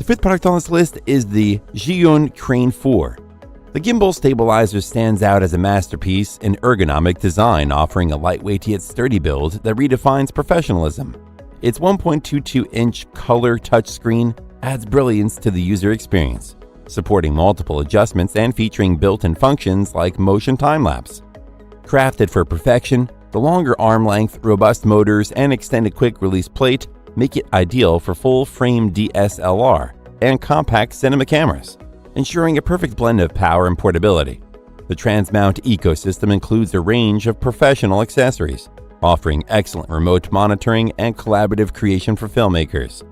The fifth product on this list is the ZHIYUN Crane 4. The gimbal stabilizer stands out as a masterpiece in ergonomic design, offering a lightweight yet sturdy build that redefines professionalism. Its 1.22-inch color touchscreen adds brilliance to the user experience, supporting multiple adjustments and featuring built-in functions like motion time-lapse. Crafted for perfection, the longer arm length, robust motors, and extended quick-release plate make it ideal for full-frame DSLR and compact cinema cameras, ensuring a perfect blend of power and portability. The Transmount ecosystem includes a range of professional accessories, offering excellent remote monitoring and collaborative creation for filmmakers.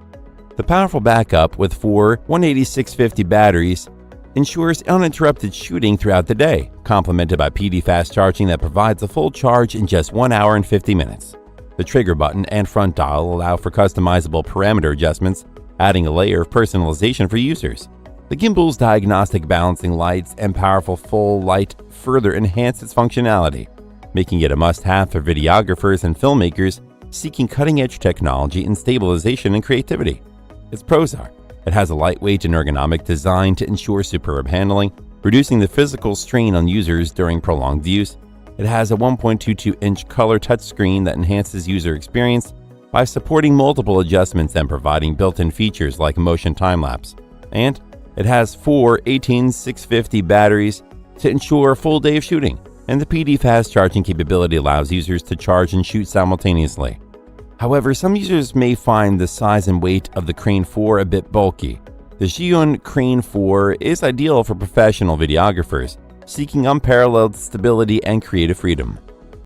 The powerful backup with 4 18650 batteries ensures uninterrupted shooting throughout the day, complemented by PD fast charging that provides a full charge in just 1 hour and 50 minutes. The trigger button and front dial allow for customizable parameter adjustments, adding a layer of personalization for users. The gimbal's diagnostic balancing lights and powerful full light further enhance its functionality, making it a must-have for videographers and filmmakers seeking cutting-edge technology in stabilization and creativity. Its pros are: it has a lightweight and ergonomic design to ensure superb handling, reducing the physical strain on users during prolonged use. It has a 1.22-inch color touchscreen that enhances user experience by supporting multiple adjustments and providing built-in features like motion time-lapse. And it has 4 18650 batteries to ensure a full day of shooting, and the PD fast charging capability allows users to charge and shoot simultaneously. However, some users may find the size and weight of the Crane 4 a bit bulky. The ZHIYUN Crane 4 is ideal for professional videographers seeking unparalleled stability and creative freedom.